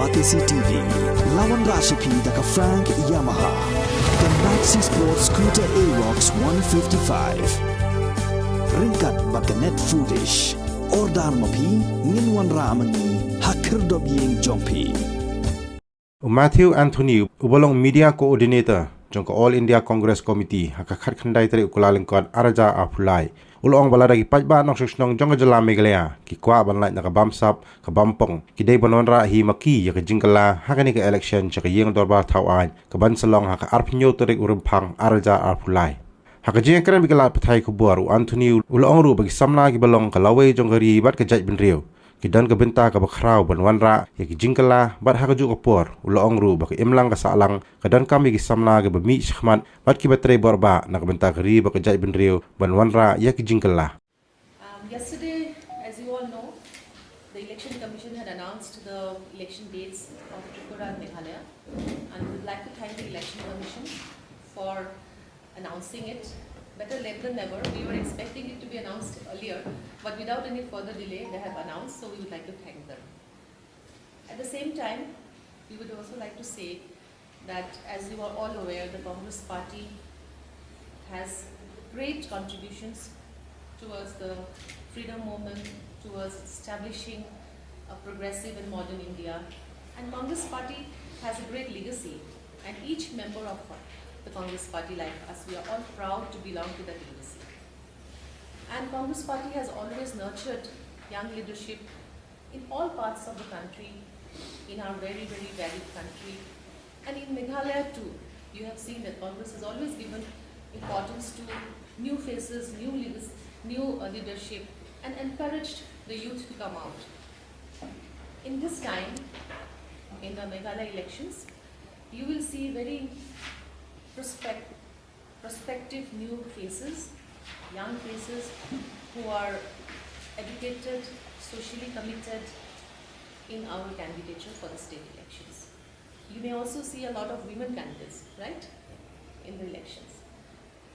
Batisi TV, Lawan Rashipi Daka Frank Yamaha, the Maxi Sports Scooter Arox 155, Ringkat Bakanet Foodish, Ordar Mapi, Ninwan Ramani, Hakir Dobying Jompi. Matthew Anthony, Ubalong Media Coordinator, Jongko All India Congress Committee, Hakakat Khandai Tari Ukulalingkot Araja Apulai. Ulong balada ki Paidbah nok susnong Jingkylla Meghalaya ki Kwah ban Lait na ka Bamsap ka Bampong ki day banonra hi maki ya ka Jingkylla hakani ka election cha ka yeng dorba thawan ka ban salong ha ka arpnyo torik urumpang arja arpulai ha ka jeng kran bigala pathai ku buaru Anthony ulong ru bagi samna ki balong ka lawe jonggari bat ka jaj bin riu ki dan ka benta ka bakrau ban wanra ya ki Jingkylla bat ha ka ju ka por ulong ru bagi imlang ka salang ka dan kami ki samna ka bami shkhmat bat ki batre borba na ka benta ka ri ba ka jaj bin riu ban wanra ya ki Jingkylla. Yesterday, as you all know, the Election Commission had announced the election dates of Tripura and Meghalaya, and we would like to thank the Election Commission for announcing it. Better late than never. We were expecting it to be announced earlier, but without any further delay, they have announced, so we would like to thank them. At the same time, we would also like to say that, as you are all aware, the Congress Party has great contributions towards the freedom movement, towards establishing a progressive and modern India. And Congress Party has a great legacy, and each member of the Congress Party, like us, we are all proud to belong to that legacy. And Congress Party has always nurtured young leadership in all parts of the country, in our very, very varied country. And in Meghalaya too, you have seen that Congress has always given importance to new faces, new leadership, and encouraged the youth to come out. In this time, in the Meghalaya elections, you will see very prospective new faces, young faces who are educated, socially committed in our candidature for the state elections. You may also see a lot of women candidates, right, in the elections.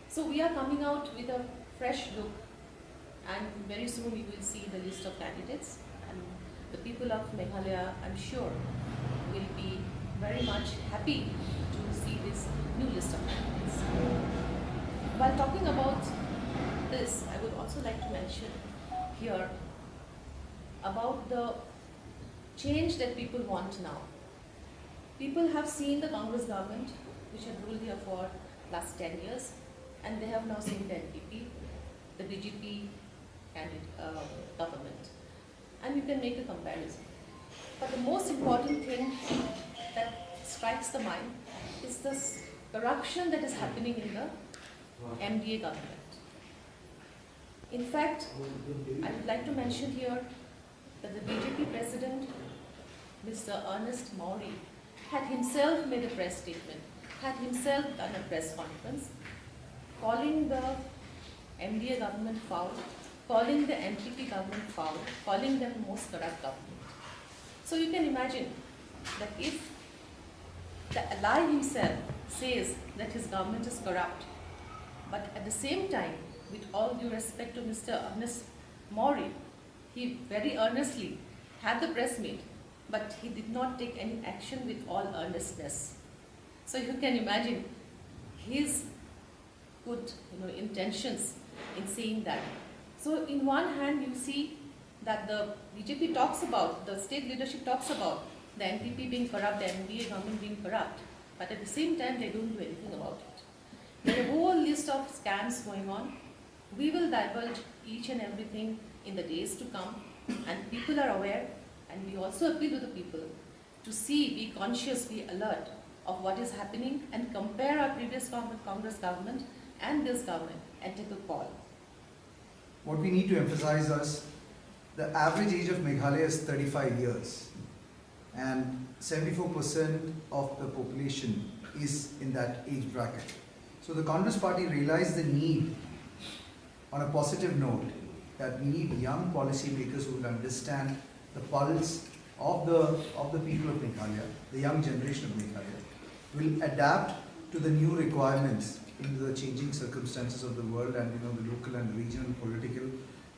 So we are coming out with a fresh look, and very soon you will see the list of candidates, and the people of Meghalaya, I'm sure, will be very much happy to see this new list of candidates. While talking about this, I would also like to mention here about the change that people want now. People have seen the Congress government, which had ruled here for last 10 years, and they have now seen the NPP, the BJP government, and you can make a comparison. But the most important thing that strikes the mind is this corruption that is happening in the MDA government. In fact, I would like to mention here that the BJP president, Mr. Ernest Maury, had himself made a press statement, had himself done a press conference, calling the MDA government foul, calling the NPP government foul, calling them the most corrupt government. So you can imagine that if the ally himself says that his government is corrupt, but at the same time, with all due respect to Mr. Ernest Maury, he very earnestly had the press meet, but he did not take any action with all earnestness. So you can imagine his good intentions in saying that. So in one hand, you see that the BJP talks about, the state leadership talks about the NPP being corrupt, the NDA government being corrupt, but at the same time, they don't do anything about it. There are a whole list of scams going on. We will divulge each and everything in the days to come, and people are aware, and we also appeal to the people to see, be conscious, be alert of what is happening, and compare our previous Congress government and this government and take a call. What we need to emphasize is the average age of Meghalaya is 35 years, and 74% of the population is in that age bracket. So the Congress Party realized the need, on a positive note, that we need young policymakers who will understand the pulse of the people of Meghalaya, the young generation of Meghalaya, will adapt to the new requirements in the changing circumstances of the world and the local and regional political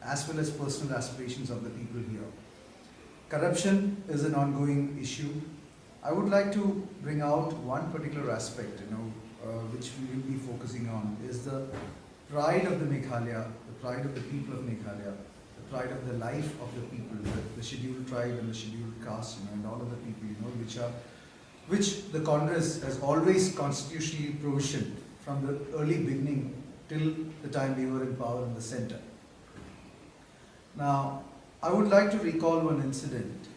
as well as personal aspirations of the people here. Corruption is an ongoing issue. I would like to bring out one particular aspect, which we will be focusing on, is the pride of the Meghalaya, the pride of the people of Meghalaya, the pride of the life of the people, the scheduled tribe and the scheduled caste, and all of the people, which the Congress has always constitutionally provisioned from the early beginning till the time we were in power in the center. Now, I would like to recall one incident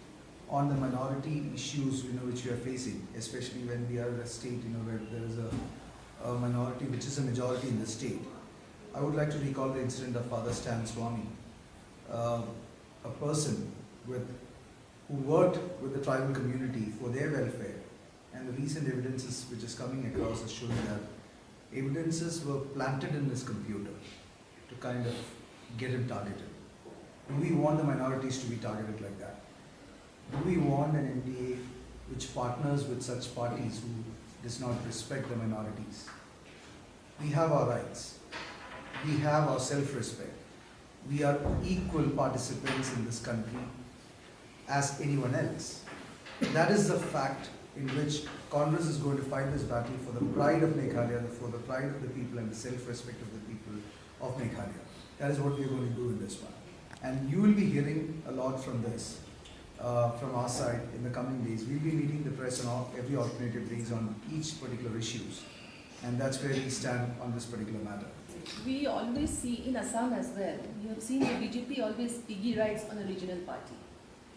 on the minority issues, which we are facing, especially when we are in a state, where there is a minority which is a majority in the state. I would like to recall the incident of Father Stan Swami, a person who worked with the tribal community for their welfare, and the recent evidences which is coming across is showing that evidences were planted in his computer to kind of get him targeted. Do we want the minorities to be targeted like that? Do we want an NDA which partners with such parties who does not respect the minorities? We have our rights. We have our self-respect. We are equal participants in this country as anyone else. That is the fact in which Congress is going to fight this battle for the pride of Meghalaya, for the pride of the people and the self-respect of the people of Meghalaya. That is what we are going to do in this one. And you will be hearing a lot from this. From our side in the coming days. We'll be meeting the press on every alternative days on each particular issues, and that's where we stand on this particular matter. We always see in Assam as well, you have seen the BJP always piggy rides on a regional party,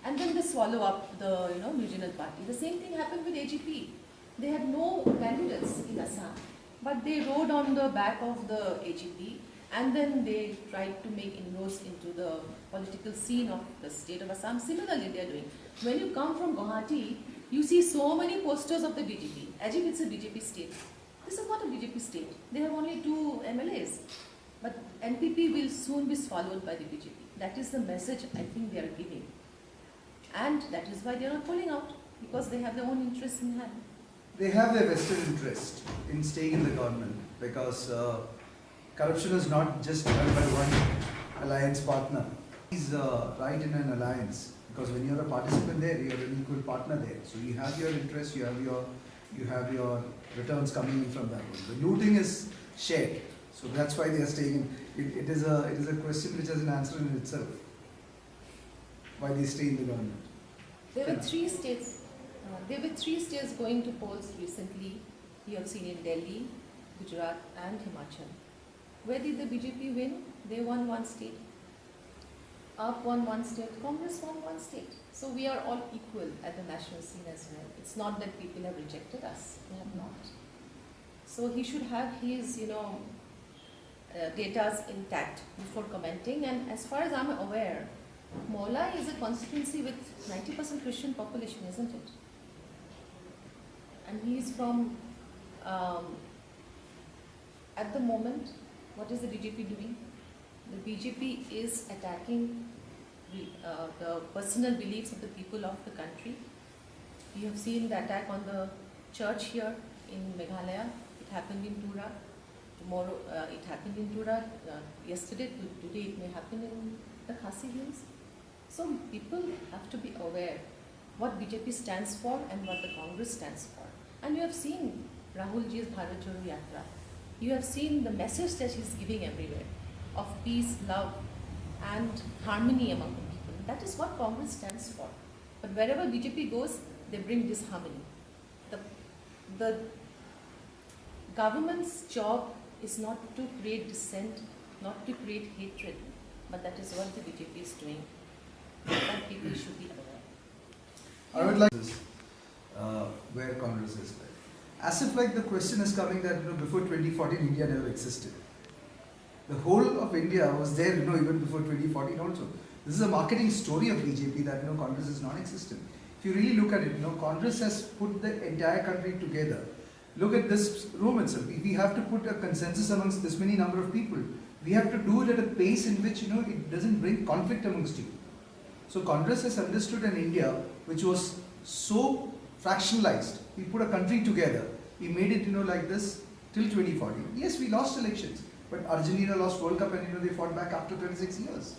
and then they swallow up the regional party. The same thing happened with AGP. They had no candidates in Assam, but they rode on the back of the AGP, and then they tried to make inroads into the political scene of the state of Assam. Similarly, they are doing. When you come from Guwahati, you see so many posters of the BJP, as if it's a BJP state. This is not a BJP state. They have only 2 MLAs. But NPP will soon be swallowed by the BJP. That is the message I think they are giving. And that is why they are not pulling out, because they have their own interests in hand. They have their vested interest in staying in the government, because corruption is not just done by one alliance partner. He's right in an alliance, because when you're a participant there, you're an equal partner there. So you have your interests, you have your returns coming in from that one. The looting is shared, so that's why they are staying in. It is a question which has an answer in itself. Why they stay in the government? There were 3 states. There were 3 states going to polls recently. You have seen in Delhi, Gujarat, and Himachal. Where did the BJP win? They won 1 state. AAP won 1 state, Congress won 1 state. So we are all equal at the national scene as well. It's not that people have rejected us, they have not. So he should have his, data intact before commenting. And as far as I'm aware, Meghalaya is a constituency with 90% Christian population, isn't it? And he is from, at the moment, what is the BJP doing? The BJP is attacking the personal beliefs of the people of the country. You have seen the attack on the church here in Meghalaya. It happened in Tura. Tomorrow it happened in Tura. Yesterday, today it may happen in the Khasi Hills. So people have to be aware what BJP stands for and what the Congress stands for. And you have seen Rahul Ji's Bharat Jodo Yatra. You have seen the message that he's giving everywhere of peace, love, and harmony among the people. That is what Congress stands for. But wherever BJP goes, they bring disharmony. The government's job is not to create dissent, not to create hatred, but that is what the BJP is doing. And people should be aware. I would like this, where Congress is. As if like the question is coming that before 2014 India never existed. The whole of India was there, even before 2014 also. This is a marketing story of BJP that Congress is non-existent. If you really look at it, Congress has put the entire country together. Look at this room itself. We have to put a consensus amongst this many number of people. We have to do it at a pace in which it doesn't bring conflict amongst you. So Congress has understood an India which was so fractionalized. We put a country together. We made it like this till 2014. Yes, we lost elections. But Argentina lost World Cup and they fought back after 26 years.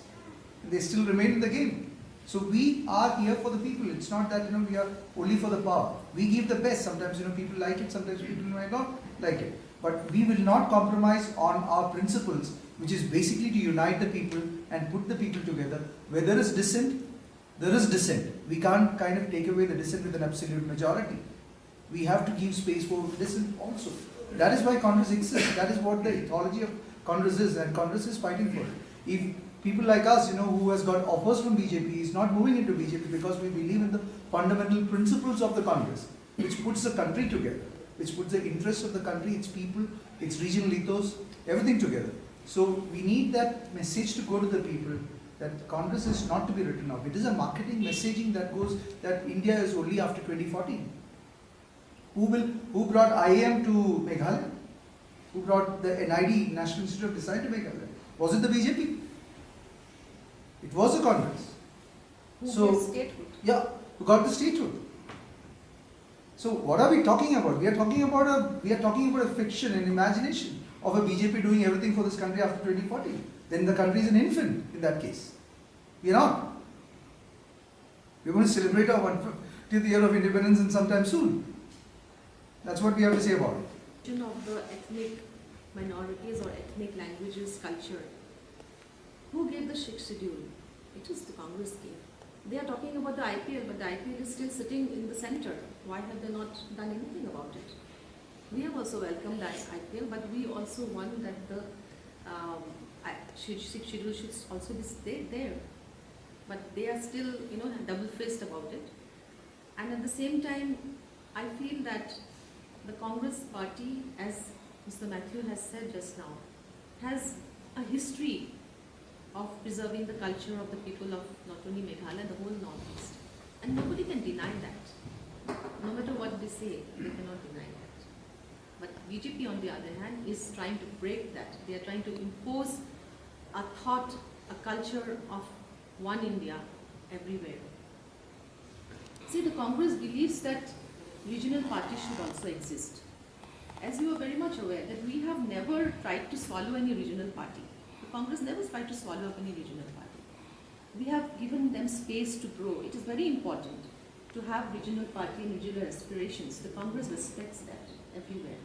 And they still remain in the game. So we are here for the people. It's not that we are only for the power. We give the best. Sometimes people like it, sometimes people might not like it. But we will not compromise on our principles, which is basically to unite the people and put the people together. Where there is dissent, there is dissent. We can't kind of take away the dissent with an absolute majority. We have to give space for dissent also. That is why Congress exists. That is what the ethology of Congress is, and Congress is fighting for it. If people like us, who has got offers from BJP, is not moving into BJP because we believe in the fundamental principles of the Congress, which puts the country together, which puts the interests of the country, its people, its regional ethos, everything together. So we need that message to go to the people that Congress is not to be written off. It is a marketing messaging that goes that India is only after 2014. Who brought IAM to Meghalaya? Who brought the NID, National Institute of Design, to Meghalaya? Was it the BJP? It was the Congress. Who gave statehood? Yeah, who got the statehood. So what are we talking about? We are talking about a fiction, an imagination of a BJP doing everything for this country after 2014. Then the country is an infant in that case. We are not. We are going to celebrate our 150th year of independence in sometime soon. That's what we have to say about it. Of the ethnic minorities or ethnic languages, culture. Who gave the Sikh schedule? It is the Congress gave. They are talking about the IPL, but the IPL is still sitting in the center. Why have they not done anything about it? We have also welcomed the IPL, but we also want that the Sikh schedule should also be there. But they are still, double-faced about it. And at the same time, I feel that the Congress party, as Mr. Matthew has said just now, has a history of preserving the culture of the people of not only Meghalaya, the whole Northeast. And nobody can deny that. No matter what they say, they cannot deny that. But BJP, on the other hand, is trying to break that. They are trying to impose a thought, a culture of one India everywhere. See, the Congress believes that regional parties should also exist. As you are very much aware that we have never tried to swallow any regional party. The Congress never tried to swallow up any regional party. We have given them space to grow. It is very important to have regional party and regional aspirations. The Congress respects that everywhere.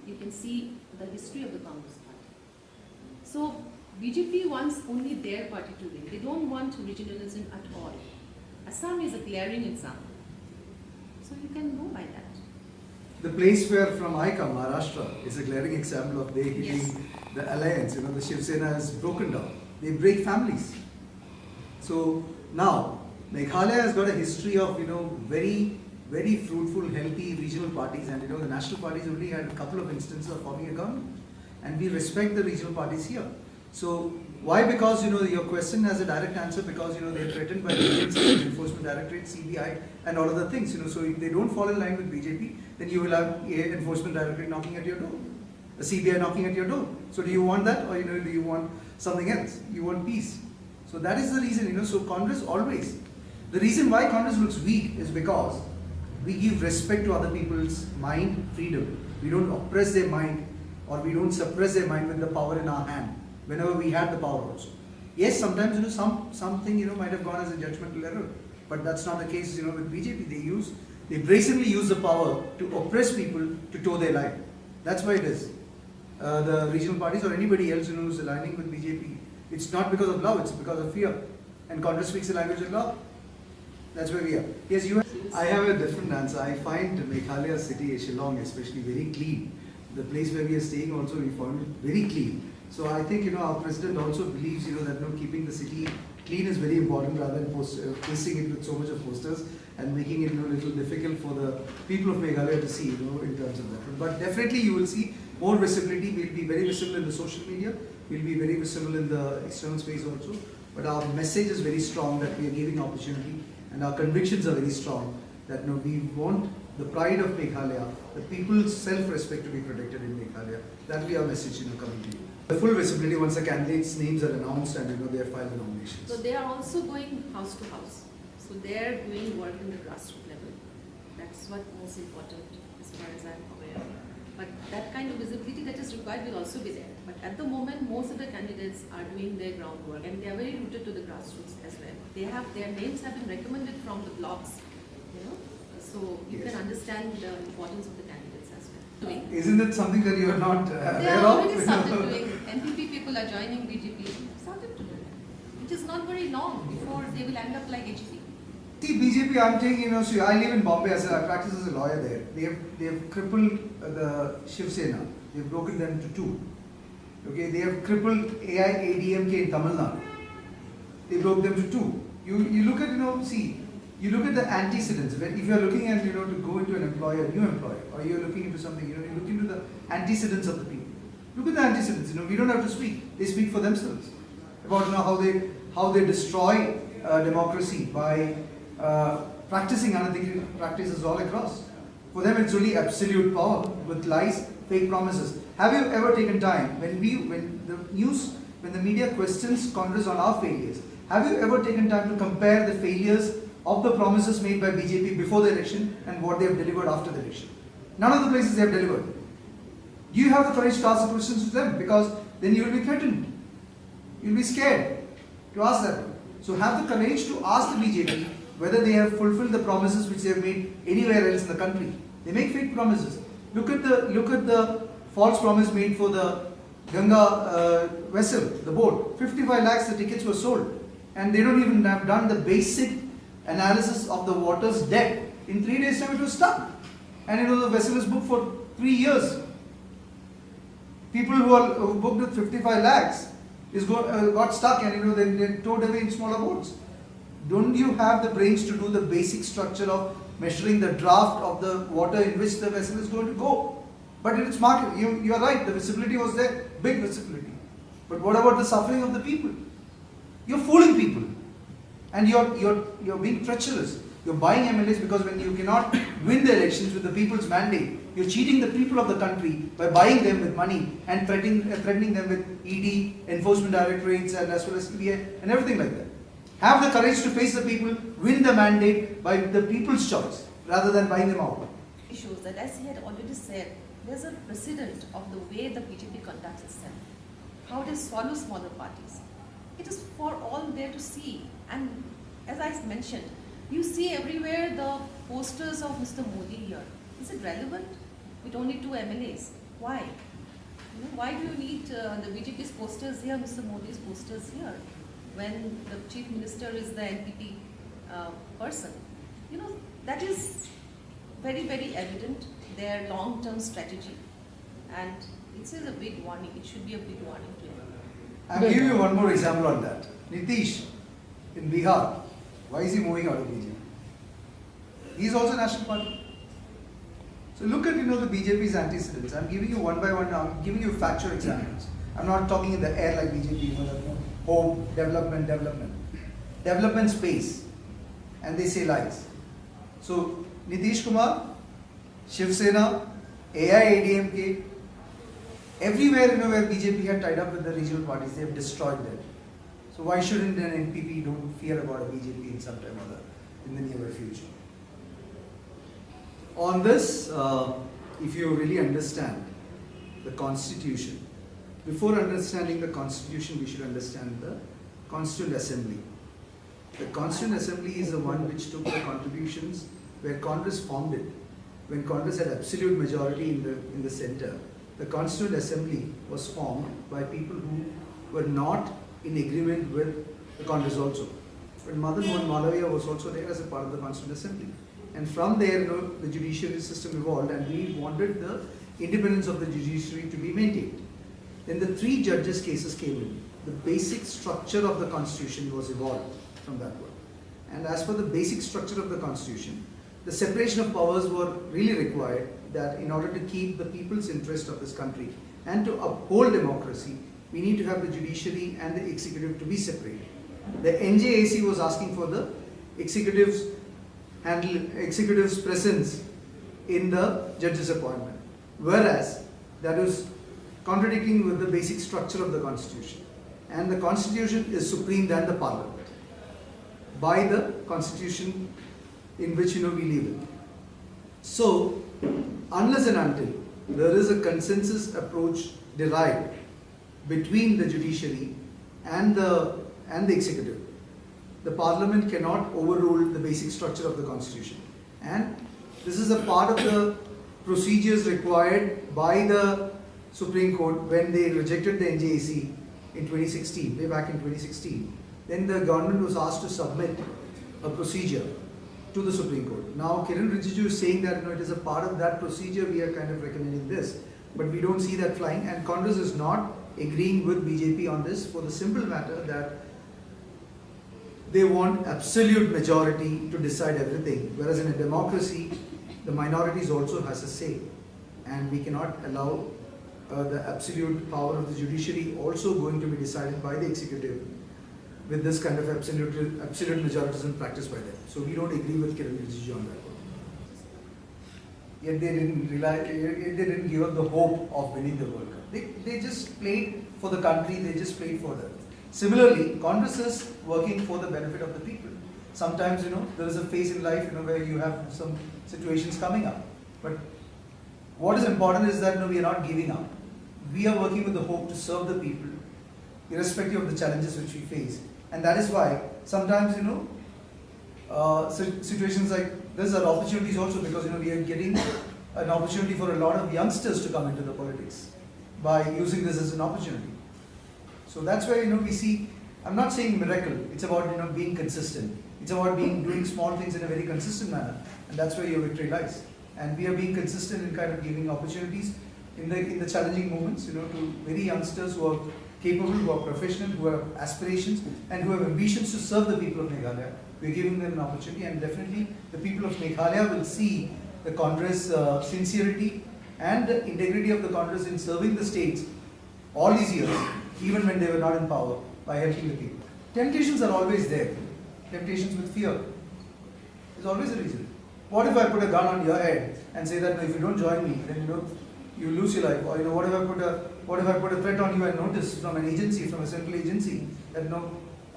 You can see the history of the Congress party. So BJP wants only their party to win. They don't want regionalism at all. Assam is a glaring example. So you can go by that. The place where from I come, Maharashtra, is a glaring example of they hitting Yes. the alliance. The Shiv Sena has broken down. They break families. So now, Meghalaya has got a history of very, very fruitful, healthy regional parties, and the national parties only had a couple of instances of forming a government, and we respect the regional parties here. So why? Because your question has a direct answer, because they are threatened by the agencies, Enforcement Directorate, CBI, and all other things. So if they don't fall in line with BJP, then you will have a Enforcement Directorate knocking at your door, a CBI knocking at your door. So do you want that, or do you want something else? You want peace. So that is the reason. So Congress always. The reason why Congress looks weak is because we give respect to other people's mind, freedom. We don't oppress their mind, or we don't suppress their mind with the power in our hand. Whenever we had the power also. Yes, sometimes something might have gone as a judgmental error, but that's not the case with BJP. They brazenly use the power to oppress people to toe their line. That's why it is. The regional parties or anybody else who's aligning with BJP, it's not because of love, it's because of fear. And Congress speaks the language of love. That's where we are. Yes, I have a different answer. I find Meghalaya city, Shillong especially, very clean. The place where we are staying also, we found it very clean. So I think our president also believes that keeping the city clean is very important, rather than pasting it with so much of posters and making it a little difficult for the people of Meghalaya to see in terms of that. But definitely you will see more visibility. We'll be very visible in the social media. We'll be very visible in the external space also. But our message is very strong that we are giving opportunity, and our convictions are very strong that we want the pride of Meghalaya, the people's self-respect to be protected in Meghalaya. That will be our message coming to you. The full visibility once the candidates' names are announced and they have filed the nominations. So they are also going house to house. So they are doing work in the grassroots level. That's what most important as far as I'm aware. But that kind of visibility that is required will also be there. But at the moment, most of the candidates are doing their groundwork and they are very rooted to the grassroots as well. They have, their names have been recommended from the blogs, you know, so you Yes. can understand the importance of the candidates as well. Isn't it something that you are not They aware are of? already started doing. NPP people are joining BJP. Started to do it. It is not very long before they will end up like HP. See, BJP, I'm taking, you know, so I live in Bombay, I practice as a lawyer there. They have crippled the Shiv Sena. They've broken them to two. Okay, they have crippled AIADMK in Tamil Nadu. They broke them to two. You look at, you know, see, you look at the antecedents. If you are looking at, you know, to go into an employer, new employer, or you're looking into something, you know, you look into the antecedents of the people. Look at the antecedents. You know, we don't have to speak. They speak for themselves about, you know, how they destroy democracy by practicing unethical practices all across. For them, it's only absolute power with lies, fake promises. Have you ever taken time when the media questions Congress on our failures? Have you ever taken time to compare the failures of the promises made by BJP before the election and what they have delivered after the election? None of the places they have delivered. Do you have the courage to ask the questions to them? Because then you will be threatened. You will be scared to ask them. So have the courage to ask the BJP whether they have fulfilled the promises which they have made anywhere else in the country. They make fake promises. Look at the false promise made for the Ganga vessel, the boat. 55 lakhs the tickets were sold. And they don't even have done the basic analysis of the water's depth. In 3 days' time it was stuck. And you know, the vessel is booked for 3 years. People who booked with 55 lakhs got stuck and you know they towed away in smaller boats. Don't you have the brains to do the basic structure of measuring the draft of the water in which the vessel is going to go? But in its market, you are right, the visibility was there, big visibility. But what about the suffering of the people? You're fooling people. And you're being treacherous. You're buying MLAs because when you cannot win the elections with the people's mandate, you're cheating the people of the country by buying them with money and threatening them with ED, enforcement directorates and as well as CBI and everything like that. Have the courage to face the people, win the mandate by the people's choice rather than buying them out. It shows that, as he had already said, there's a precedent of the way the BJP conducts itself, how they swallow smaller parties. It is for all there to see. And as I mentioned, you see everywhere the posters of Mr. Modi here. Is it relevant with only 2 MLAs? Why? You know, why do you need the BJP's posters here, Mr. Modi's posters here, when the Chief Minister is the NPP person? You know, that is very, very evident, their long-term strategy. And it is a big warning. It should be a big warning to everyone. I'll give you one more example on that. Nitish in Bihar. Why is he moving out of BJP? He is also National Party. So look at, you know, the BJP's antecedents. I'm giving you one by one. I'm giving you factual examples. I'm not talking in the air like BJP. You know, home, development space, and they say lies. So Nitish Kumar, Shiv Sena, AIADMK, everywhere, you know, where BJP had tied up with the regional parties, they have destroyed them. So why shouldn't an NPP don't fear about a BJP in some time or other in the near future? On this, if you really understand the Constitution, before understanding the Constitution, we should understand the Constituent Assembly. The Constituent Assembly is the one which took the contributions where Congress formed it. When Congress had absolute majority in the center, the Constituent Assembly was formed by people who were not in agreement with the Congress also. But Madan Mohan Malaviya was also there as a part of the Constituent Assembly. And from there, you know, the judiciary system evolved and we wanted the independence of the judiciary to be maintained. Then the 3 judges' cases came in. The basic structure of the Constitution was evolved from that work. And as for the basic structure of the Constitution, the separation of powers were really required, that in order to keep the people's interest of this country and to uphold democracy, we need to have the judiciary and the executive to be separated. The NJAC was asking for the executive's presence in the judge's appointment, whereas that is contradicting with the basic structure of the Constitution. And the Constitution is supreme than the Parliament by the Constitution in which, you know, we live in. So, unless and until there is a consensus approach derived between the judiciary and the executive. The parliament cannot overrule the basic structure of the constitution, and this is a part of the procedures required by the Supreme Court when they rejected the NJAC in 2016, way back in 2016. Then the government was asked to submit a procedure to the Supreme Court. Now Kiran Rijiju is saying that it is a part of that procedure, we are kind of recommending this, but we don't see that flying, and Congress is not agreeing with BJP on this for the simple matter that they want absolute majority to decide everything, whereas in a democracy, the minorities also has a say, and we cannot allow the absolute power of the judiciary also going to be decided by the executive with this kind of absolute majoritism practiced by them. So we don't agree with Kiran Rijiju on that one. Yet they didn't give up the hope of winning the World Cup. They just played for the country, they just played for them. Similarly, Congress is working for the benefit of the people. Sometimes, there is a phase in life, where you have some situations coming up. But what is important is that, we are not giving up. We are working with the hope to serve the people, irrespective of the challenges which we face. And that is why sometimes, situations like this are opportunities also, because, we are getting an opportunity for a lot of youngsters to come into the politics by using this as an opportunity. So that's why, we see, I'm not saying miracle, it's about, being consistent. It's about doing small things in a very consistent manner, and that's where your victory lies. And we are being consistent in kind of giving opportunities in the challenging moments, to very youngsters who are capable, who are professional, who have aspirations, and who have ambitions to serve the people of Meghalaya. We're giving them an opportunity, and definitely the people of Meghalaya will see the Congress sincerity and the integrity of the Congress in serving the states all these years, even when they were not in power, by helping the people. Temptations are always there. Temptations with fear is always a reason. What if I put a gun on your head and say that if you don't join me, then you lose your life? Or what if I put a threat on you and notice from an agency, from a central agency, that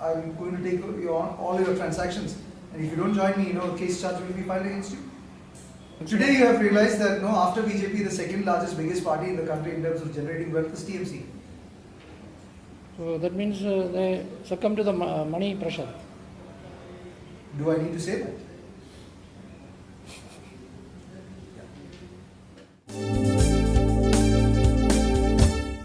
I'm going to take all your transactions, and if you don't join me, a case charge will be filed against you. Today you have realized that after BJP, the second largest, biggest party in the country in terms of generating wealth is TMC. So that means they succumb to the money pressure. Do I need to say that? Yeah.